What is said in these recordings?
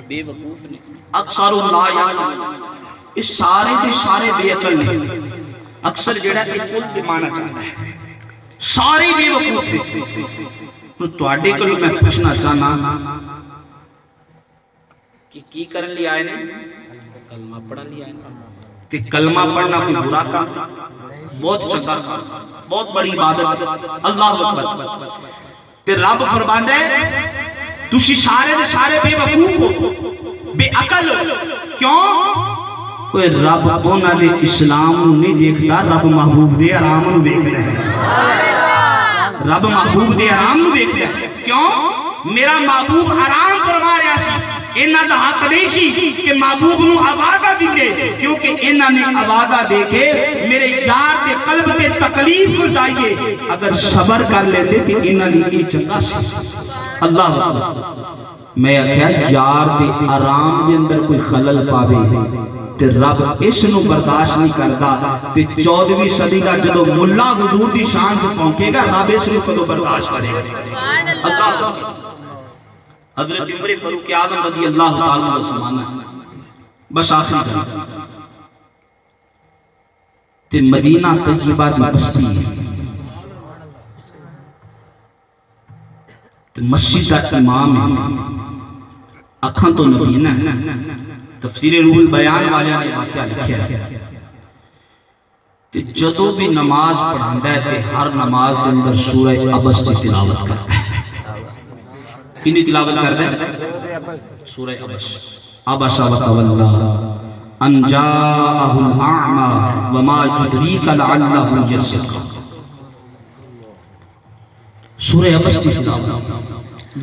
بے وقوف نے، اکثر لا یعلمون، اس سارے دے سارے بے عقل نے. اکثر جڑا کہ کل کے معنی چاہتا ہے، سارے بے وقوف نے. تواڈے کولوں میں پوچھنا چاہنا کہ کی کرن لئی آئے نے؟ کلمہ پڑھن لئی آئے نے. کہ کلمہ پڑھنا کوئی برا کام، بہت چنگا کام، بہت بڑی عبادت. اللہ اکبر. تے رب فرماندا ہے تسی سارے دے سارے بے وقوف ہو، بے عقل ہو. کیوں؟ کوئی رب انہاں دے اسلام نو نہیں دیکھدا، رب محبوب دے آرام نو دیکھدا ہے. رب محبوب دے آرام نو دیکھدا ہے. کیوں؟ میرا محبوب آرام فرما رہا سی، انہاں دا حق نہیں سی کہ محبوب نو عبادہ دیتے، کیونکہ انہاں نے عبادہ دے کے میرے یار دے قلب تے تکلیف پہنچائیے. اگر صبر کر لیتے کہ انہاں نے کی چنگا سی. اللہ میں آخیا یار دے آرام دے اندر کوئی خلل پاوے تے رب اس نو برداشت نہیں کرتا. تے 14ویں صدی دا جدو ملا حضور دی شان سے پہنچے گا، رب اس نو کدو برداشت کرے گا. اللہ حضرت عمر فاروق اعظم رضی اللہ تعالیٰ عنہ سمانا ہے. بس آخری کریں تے مدینہ طیبہ دی بستی ہے، تے مسجد دا امام ہے، اکھاں تو نبی ہے. تفسیر روح البیان والے نے واقعہ لکھیا ہے تے جدو بھی نماز پڑھاندا ہے تے ہر نماز دے اندر سورہ عبس کی تلاوت کرتا ہے. کنی تلاوت کرتا ہے؟ سورہ عبس. عبس وتولی ان جاءہ الاعمی وما یدریک لعلہ یزکا. سورہ عبس کی تلاوت.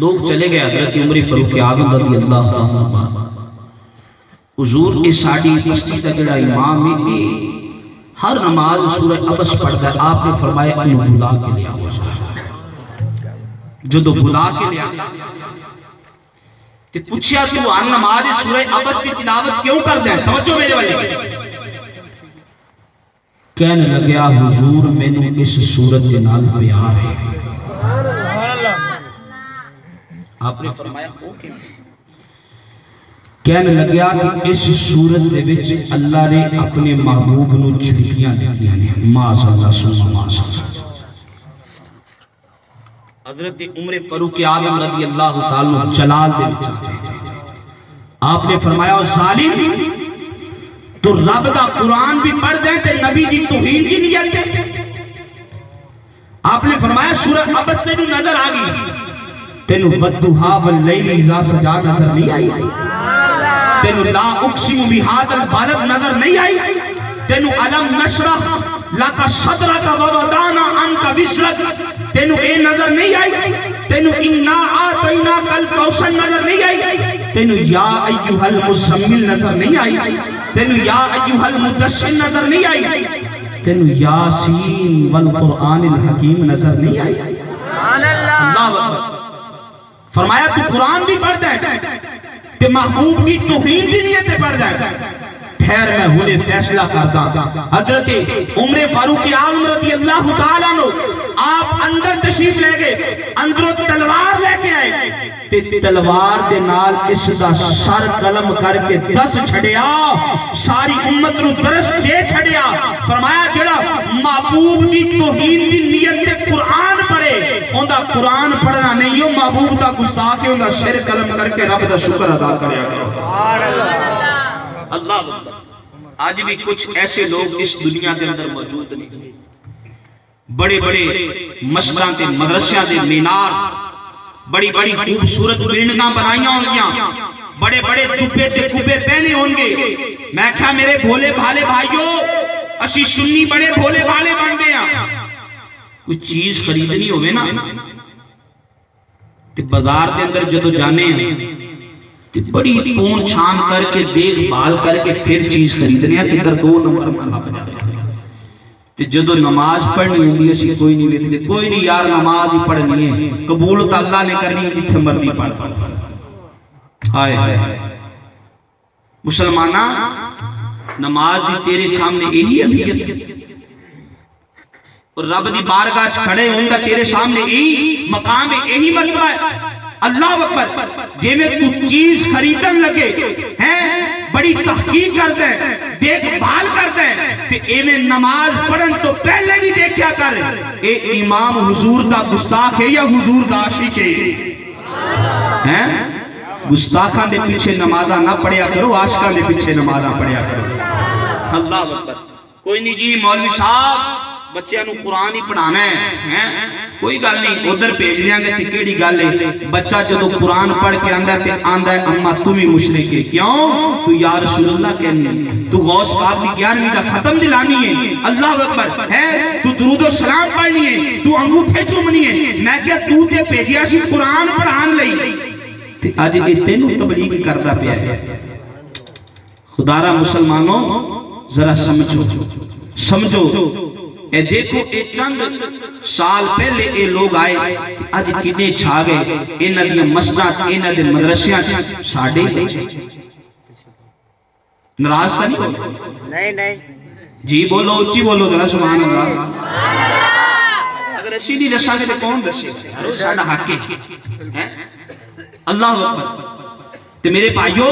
لوگ چلے گئے حضرت عمر فاروق اعظم رضی اللہ عنہ. حضور اس ساڑی بستی کا جڑا امام ہے ہر نماز سورہ عبس پڑھتا ہے. آپ نے فرمایا انہوں بلا کے لیا ہوا جدو بلا کے لیا تے پوچھیا تو ان نماز سورہ عبس کی تلاوت کیوں کر دیں؟ توجہ میرے والے. کہنے لگیا حضور میں نے اس سورت کے نال پیار ہے. آپ نے فرمایا او کیوں؟ کہنے لگیا کہ اس صورت دے وچ اللہ نے اپنے محبوب نو چھٹیاں دیتیاں نے. ماذ اللہ سلم ماذ اللہ. حضرت عمر فاروق اعظم رضی اللہ تعالیٰ جلال دے وچ آپ نے فرمایا ظالم تو رب دا قرآن بھی پڑھ دیں تے نبی دی توہین کی نیت دے. آپ نے فرمایا سورہ عبس تینوں نظر آ گئی، تینوں والضحیٰ واللیل اذا سجا نظر نہیں آئی، تینوں لا اقسم بہذا البلد نظر نہیں آئی، تینوں علم نشرح لک صدرک ووضعنا عنک وزرک تینوں اے نظر نہیں آئی، تینوں انا آتیناک الکوثر نظر نہیں آئی، تینوں یا ایہا المزمل نظر نہیں آئی، تینوں یا ایہا المدثر نظر نہیں آئی، تینوں یاسین والقرآن الحکیم نظر نہیں آئی. اللہ اکبر. فرمایا تو قرآن بھی پڑھ دے کہ محبوب کی توہین کی نیت سے پڑھ جائے. ٹھہر میں ہونے فیصلہ کرتا. حضرت عمر فاروق اعظم رضی اللہ تعالیٰ عنہ آپ اندر تشریف لے گئے، اندروں تلوار لے کے آئے تے تلوار دے نال اس دا سر قلم کر کے دس چھڑیا، ساری امت نو درس دے چھڑیا. فرمایا جڑا محبوب کی توہین کی نیت سے قرآن پڑھے ان دا قرآن پڑھنا نہیں ہو، محبوب دا گستاخ ہے، ان دا سر قلم کر کے رب دا شکر ادا کرے گا. اللہ آج بھی کچھ ایسے لوگ اس دنیا کے اندر موجود نہیں. بڑے بڑے مسجداں تے مدرسیاں دے مینار، بڑی بڑی خوبصورت بلڈنگاں بنائیاں ہوں گیاں، بڑے بڑے چوبے تے کبے پہنے ہوں گے. میں کہا میرے بھولے بھالے بھائیو، اسی سنی بڑے بھولے بھالے بن گئے ہیں. کوئی چیز خریدنی ہوئے نا تے بازار کے اندر جدو جانے ہیں بڑی پون چھان کر کے دیکھ بھال کر کے پھر چیز خریدنے ہیں. اندر 2 نمبر مالا بجا تے جدو نماز پڑھنی ہوگی اسی کوئی نہیں ویکھتے، کوئی نہیں یار نماز ہی پڑھنی ہے، قبول تو اللہ نے کرنی ہے جتھے مرضی پڑھ. ہائے ہائے مسلمانہ، نماز دی تیرے سامنے یہی اہمیت اور رب دی بارگاہ کھڑے ہوں گا تیرے سامنے یہی مقام ہے، یہی مرتبہ ہے. اللہ اکبر جے میں تو چیز خریدن لگے ہیں بڑی تحقیق کرتے ہیں دیکھ بھال کرتے ہیں کہ اے میں نماز پڑھن تو پہلے بھی دیکھیا کر اے امام حضور دا گستاخ ہے یا حضور دا عاشق ہے گستاخاں دے پیچھے نمازاں نہ پڑھیا کرو عاشقاں دے پیچھے نمازاں پڑھیا کرو اللہ اکبر کوئی نہیں جی مولوی صاحب بچیاں نو قرآن ہی پڑھانا ہے کوئی گل نہیں ادھر بھیج دیاں گے تے کیڑی گل ہے بچہ جدو قرآن پڑھ کے آندا تے آندا ہے اما تم ہی مشرک ہے کیوں تو یا رسول اللہ کہنی تو غوث پاک دی 11ویں دا ختم دلانی ہے اللہ اکبر ہے تو درود و سلام پڑھنی ہے تو انگوٹھے چومنی ہے میں کیا تو تے بھیجیا سی قرآن پڑھان لئی تے اج اے تینوں تبلیغ کردا پیا ہے خدا را مسلمانوں ذرا سمجھو اے دیکھو اے چند سال پہلے اے لوگ آئے اج کنے چھا گئے انہاں دی مسجد انہاں دے مدرسیاں ساڈے ناراض تا نہیں جی بولو اونچی بولو ذرا سبحان اللہ اگر اسی نہیں دساں گے تے کون دسے گا ساڈا حق ہے اللہ اکبر تے میرے بھائیو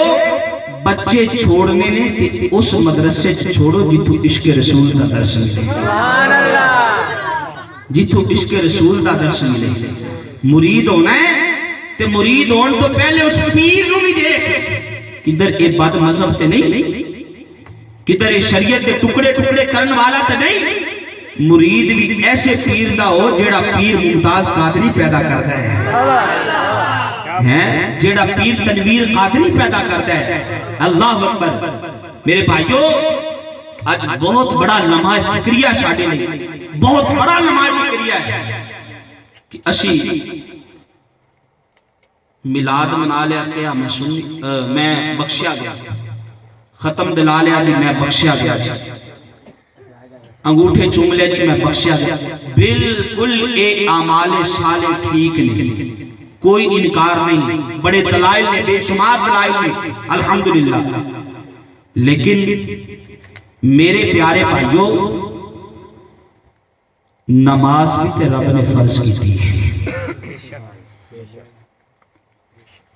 بچے چھوڑنے نے تے اس مدرسے چھوڑو جتو عشق رسول دا درس ملے سبحان اللہ جتو عشق رسول دا درس ملے مرید ہونا ہے تے مرید ہون تو پہلے اس پیر نو بھی دیکھ کدھر اے بد مذہب سے نہیں کدھر اے شریعت کے ٹکڑے ٹکڑے کرن والا تے نہیں مرید بھی ایسے پیر دا ہو جیڑا پیر ممتاز قادری پیدا کرتا ہے جیڑا پیر تنویر قادری پیدا کرتا ہے اللہ اکبر میرے بھائیو آج بہت بڑا لمحہ فکریہ ساڑھے لئے بہت بڑا لمحہ فکریہ ہے کہ اسی ملاد منا لیا کیا میں بخشیا گیا ختم دلا لیا جی میں بخشیا گیا انگوٹھے چوم لیا جی میں بخشیا گیا بالکل اے اعمال صالح ٹھیک نہیں کوئی انکار نہیں بڑے دلائل نے بے شمار دلائل نے الحمدللہ لیکن میرے پیارے بھائیو نماز بھی تے رب نے فرض کی تھی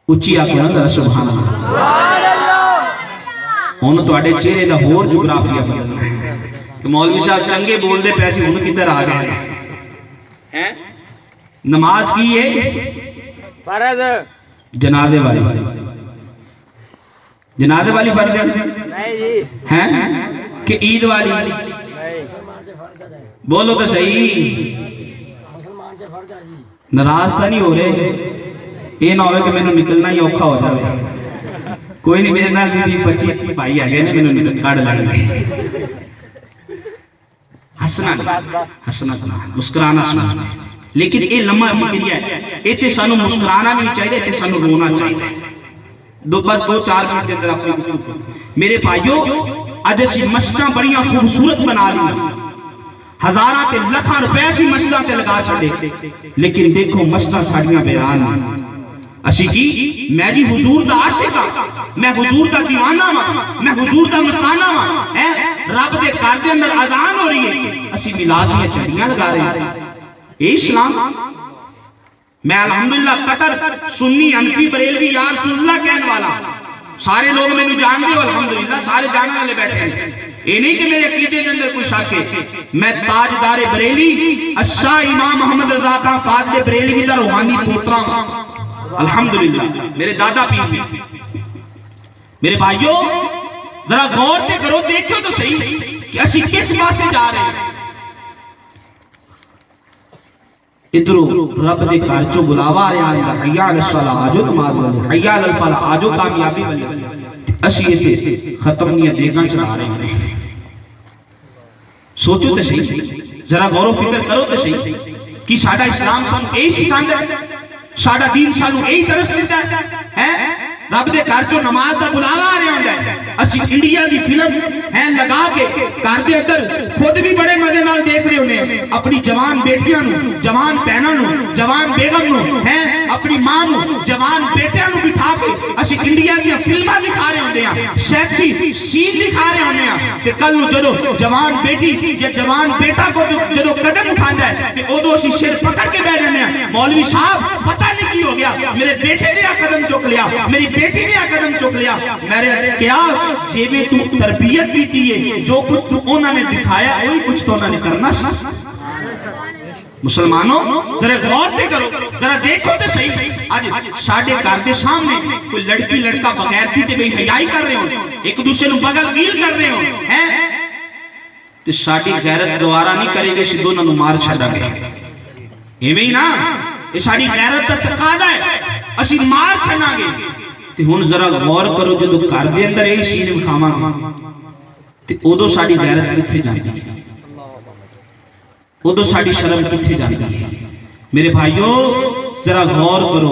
اچھی آکھو نا ذرا سبحان اللہ ہن تواڈے چہرے دا ہور جغرافیہ بدلنا ہے کہ مولوی صاحب چنگے بول دے پیسے ہن کدھر آ گئے ہیں نماز کی ہے فرض جنازے والی فرض ہے کہ عید والی بولو تو صحیح ناراض تو نہیں ہو رہے یہ نہ ہوئے کہ میں نے نکلنا ہی اوکھا ہو جائے کوئی نہیں میرے نال بھی 25 بھائی آ گئے نے میں نے کاڑ لڑ گئے ہسنا مسکرانا سنا لیکن اے لمحہ فکریہ ہے اے تے سانو مسکرانا بھی نہیں چاہیے تے سانو رونا چاہیے بس 2-4 منٹ کے اندر اپنی گفتگو میرے بھائیو اج اسی مسجداں بڑیاں خوبصورت بنا لی ہزاراں تے لاکھاں روپے سی مسجداں تے لگا چھڈے لیکن دیکھو مسجداں ساڈیاں ویران اسی جی میں جی حضور دا عاشق ہاں میں حضور دا دیوانہ ہاں میں حضور دا مستانہ ہاں رب دے گھر دے اندر اذان ہو رہی ہے اسی میلاد دیاں جھنڈیاں لگا رہے ہیں اے اسلام میں الحمدللہ قطر سنی انفی بریلوی یا رسول اللہ کہنے والا سارے لوگ میں نے جان دے الحمدللہ سارے جاننے والے بیٹھے ہیں یہ نہیں کہ میرے عقیدے کے اندر کوئی شک ہے میں تاجدار بریلی اشاہ امام محمد رضا خان فاضل بریلوی دا روحانی پوترا ہوں الحمدللہ میرے دادا پیر بھی میرے بھائیو ذرا غور سے کرو دیکھو تو صحیح کہ اسی کس بات سے جا رہے ہیں ادھرو رب دے گھر چوں بلاوا آیا حی علی الصلاۃ آجو نماز والے حی علی الفلاح آجو کامیابی والے اسی یہ ختمیاں دیگاں چڑھا رہے ہیں سوچو تے صحیح ذرا غور و فکر کرو تے صحیح کہ ساڈا اسلام سانو یہی سکھاندا ہے ساڈا دین سانو یہی درس دیندا ہے رب دے گھر چوں نماز دا بلاوا آ رہا ہوندا ہے اسی انڈیا دی فلم ہے لگا کے گھر دے اندر خود بھی بڑے مزے نال دیکھ رہے ہونے اپنی جوان بیٹیاں نو جوان بہناں نو جوان بیگم نو ہیں اپنی ماں نو جوان بیٹیاں نو بٹھا کے اسی انڈیا دی فلماں دکھا رہے ہوندے ہیں سیکسی سین دکھا رہے ہوندے ہیں تے کل نو جدو جوان بیٹی یا جوان بیٹا کو جدو قدم اٹھاندا ہے تے اودوں اسی سر پکڑ کے بیٹھ جاندے ہیں مولوی صاحب پتہ نہیں کی ہو گیا, میرے بیٹے نے قدم چک لیا, میری بیٹی نے قدم چک لیا. میرے کیا جیبیں تو تربیت بھی کی ہے, جو کچھ تو انہوں نے دکھایا وہی کچھ تو انہوں نے کرنا سا. مسلمانوں ذرا غور سے کرو, ذرا دیکھو تو صحیح. آج ساڑھے گھر دے سامنے کوئی لڑکی لڑکا بغیر تھی تے بے حیائی کر رہے ہو, ایک دوسرے نو بغل گیل کر رہے ہو ہیں, تے ساڑھی غیرت دوارا نہیں کرے گے, دونوں نو مار چھڑا گے. ایویں ہی نا, یہ ساڑھی غیرت دا تقاضا ہے, اسی مار چھڑا گے. تے ہن ذرا غور کرو, جدو گھر دے اندر یہی سین وکھاواں تے اودوں ساڑھی غیرت کتھے جاندی ہے, وہ تو ساڑھی شرم کتھے جاندی ہے. میرے بھائیو ذرا غور کرو,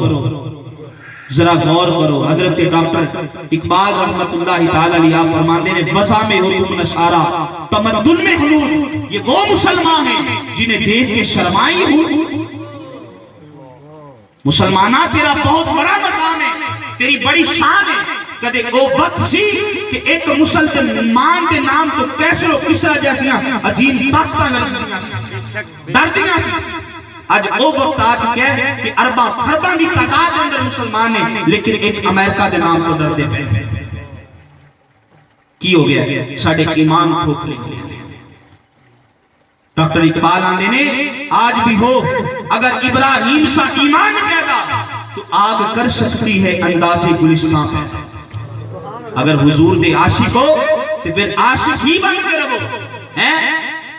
ذرا غور کرو. حضرت ڈاکٹر اقبال رحمت اللہ تعالی علیہ فرماتے ہیں, وضع میں ہو تم نشارہ تمدن میں حلول, یہ وہ مسلمان ہیں جنہیں دیکھ کے شرمائی ہو. مسلمانہ تیرا بہت بڑا مقام ہے, تیری بڑی شان ہے. کدے وہ وقت سی کہ ایک مسلمان دے نام تو کیسرو کسرا جیسیاں عظیم طاقتاں ڈردیاں سی. آج وہ وقت آ چکے ہیں کہ ارباں خرباں دی تعداد اندر مسلمان ہیں, لیکن ایک امریکہ دے نام تو ڈردے پہ. کی ہو گیا ساڑھے ایمان کھوکھلے ہو گئے. ڈاکٹر اقبال آندے نے, آج بھی ہو اگر ابراہیم سا ایمان پیدا تو آگ کر سکتی ہے انداز گلستان پیدا. اگر حضور دے عاشق ہو تو پھر عاشق ہی بن کے رہو.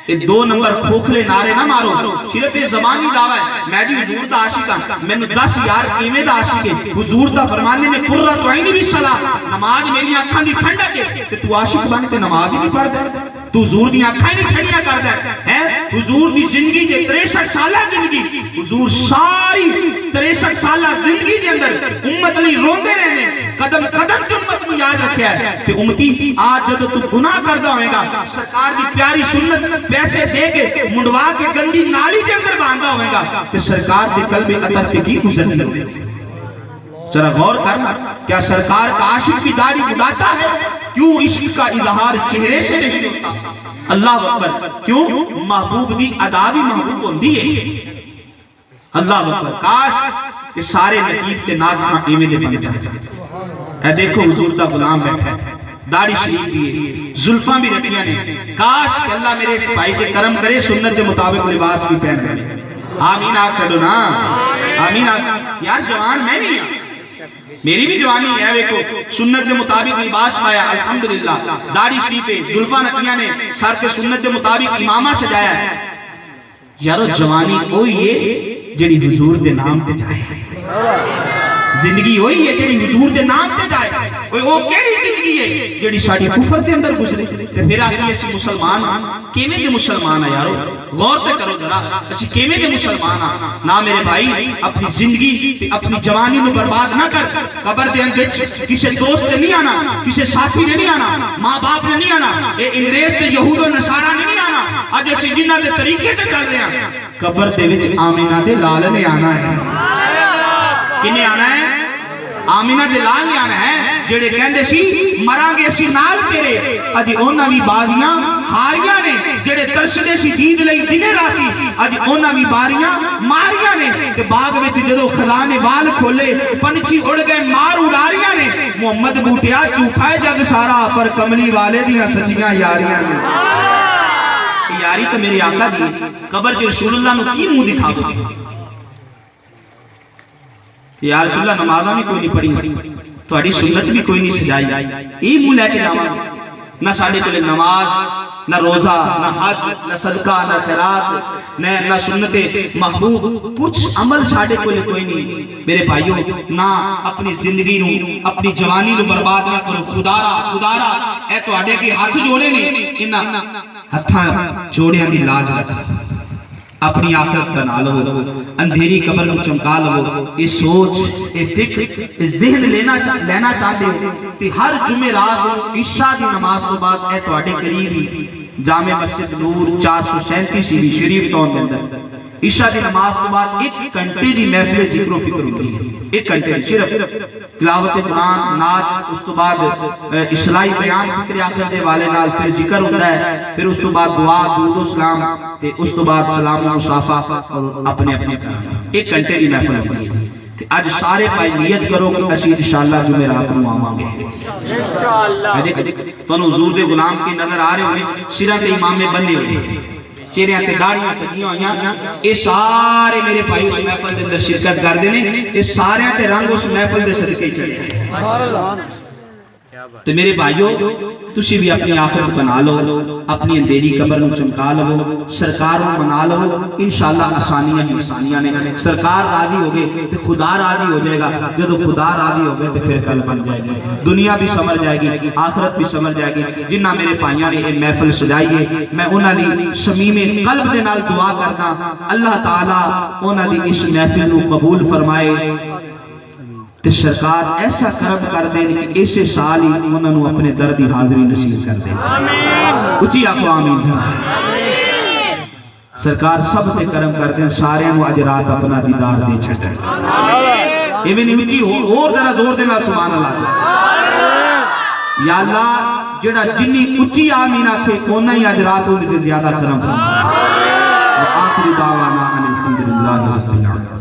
یہ 2 نمبر کھوکھلے نعرے نہ مارو. صرف یہ زمانی دعویٰ ہے, میں بھی حضور دا عاشق ہاں, میں نے 10 یار کیویں دا عاشق ہے. حضور دا فرمانے میں قرۃ عین بھی صلاح, نماز میری آنکھاں دی ٹھنڈک ہے. تے تو عاشق بن کے نماز ہی نہیں پڑھدا, تو حضور دی آنکھاں نہیں کھڑیاں کردا ہے. حضور دی زندگی دے 63 سالہ زندگی, حضور ساری 63 سالہ زندگی دے اندر امت ਲਈ روندے رہنے, قدم قدم تے امت کو یاد رکھیا ہے. تے امتی آج جب تو گناہ کردا ہوئے گا, سرکار دی پیاری سنت پیسے دے کے منڈوا کے گندی نالی کے اندر باندھا ہوئے گا, تے سرکار دے قلب اطہر تے کی گزر دے. ذرا غور کرنا, کیا سرکار کا عاشق کی داڑھی اڑاتا ہے؟ کیوں عشق کا اظہار چہرے سے نہیں ہوتا؟ اللہ اکبر. کیوں محبوب دی ادا بھی محبوب ہوندی ہے. اللہ اکبر. کاش کہ سارے نقیب تے ناظماں ایویں دے بن جائیں. اے دیکھو حضور دا غلام بیٹھا ہے, داڑھی شریف بھی ہے, زلفاں بھی رکھیاں نے. کاش کہ اللہ میرے اس بھائی کے کرم کرے, سنت کے مطابق لباس بھی پہن کرے. آمین آگ چڑھو نا, آمین آگ. یار جوان میں نہیں ہوں, میری بھی جوانی ہے. ویکو سنت کے مطابق لباس پایا الحمدللہ, داڑھی شریف ہے, زلفاں رکھیاں نے, سر کے سنت کے مطابق امامہ سجایا ہے. یارو جوانی وہی ہے جڑی حضور دے نام تے جائے, زندگی وہی ہے جڑی حضور دے نام تے جائے. وہ کیڑی زندگی ہے جڑی ساڈی کفر دے اندر گزرے. تے پھر آکھیے اسی مسلمان ہاں, کیویں دے مسلمان ہیں یارو؟ غور تے کرو ذرا, اسی کیویں دے مسلمان ہاں؟ نا میرے بھائی اپنی زندگی تے اپنی جوانی نو برباد نہ کر. قبر دے اندر کسے دوست نے نہیں آنا, کسے ساتھی نے نہیں آنا, ماں باپ نے نہیں آنا, اے انگریز تے یہود و نصارا نے نہیں آنا. اج اسی جنہاں دے طریقے تے چل رہے ہیں, قبر دے وچ آمینہ دے لال نے آنا ہے. کنے آنا ہے؟ آمینہ دے لال نے آنا ہے, جڑے کہندے سی مران گے اسی نال تیرے. اج انہاں بھی باغیاں ہاریاں نے, جڑے ترسدے سی دید لئی دنے راتی, اج انہاں بھی باریاں ماریاں نے. تے باغ وچ جدوں خدا نے وال کھولے, پنچھی اڑ گئے مار اڑاریاں نے. محمد بوٹیا جھوٹا ہے جگ سارا, پر کملی والے دیاں سچیاں یاریاں نے. یاری تو میرے آقا دی, قبر چ رسول اللہ نو کی منہ دکھا دو. یا رسول اللہ نمازاں بھی کوئی نہیں پڑھی, تہاڈی سنت بھی کوئی نہیں سجائی, یہ منہ لے کے جاواں. نہ ساڈے کول نماز, نہ روزہ, نہ حج, نہ صدقہ, نہ خیرات, نہ سنت محبوب, کچھ عمل ساڈے کول کوئی نہیں. میرے بھائیو نہ اپنی زندگی نو, اپنی جوانی نو برباد نہ کرو. خدارا اے تہاڈے کے ہاتھ جوڑے نے, انہاں ہتھاں جوڑیاں دی لاج رکھو. اپنی آخرت بنا لو, اندھیری قبر کو چمکا لو. یہ سوچ, یہ فکر, یہ ذہن لینا چاہتے ہو کہ ہر جمعرات عشاء دی نماز تو بعد اے تواڈے قریبی جامع مسجد نور 437 شریف ٹاؤن کے اندر عشاء دی نماز تو بعد 1 گھنٹے دی محفل ذکر و فکر ہوتی ہے. 1 گھنٹے صرف تلاوت قرآن, نعت, اس تو بعد اصلاحی بیان فکر آخرت دے والے نال, پھر ذکر ہوتا ہے, پھر اس تو بعد دعا, درود و سلام, تے اس تو بعد سلام و مصافحہ اور اپنے کرنا. 1 گھنٹے دی محفل ہوتی ہے. اج سارے بھائی نیت کرو کہ اسی انشاءاللہ جمعرات نو آواں گے انشاءاللہ. تانوں حضور دے غلام کی نظر آ رہے ہونے سرا تے امامے بندے ہوئے چہرے تے داڑیاں سجیاں ہوئیاں اے سارے میرے بھائی اس محفل دے اندر شرکت کردے نے اے سارے تے رنگ اس محفل دے صدقے چڑھے سبحان اللہ. تو میرے بھائیو تسی بھی اپنی آخرت بنا لو اپنی اندھیری قبر نو چمکا لو سرکار نو منا لو انشاءاللہ آسانیاں ہی آسانیاں نے سرکار راضی ہو گئے تو خدا راضی ہو جائے گا جب خدا راضی ہو گئے تو پھر کل بن جائے گی دنیا بھی سمجھ جائے گی آخرت بھی سمجھ جائے گی. جنہ میرے بھائیاں نے یہ محفل سجائیے میں انہاں دی شمیم قلب دے نال دعا کردا اللہ تعالی انہاں دی اس محفل نو قبول فرمائے تے سرکار ایسا کرم کر دیں کہ اسے سال ہی انہوں نے اپنے درد کی حاضری نصیب کر دیں. اچھی آخو آمین. سرکار سب پہ کرم کر دیں سارے وہ اج رات اپنا دیدار دے چھٹیں. یہ بھی نہیں اچھی اور ذرا زور دینا سبحان اللہ. یا اللہ جڑا جنی اچھی آمین آکھے کونا ہی اج رات ہونے تے زیادہ کرم فرما. آخری دعوانا الحمدللہ رب العالمین.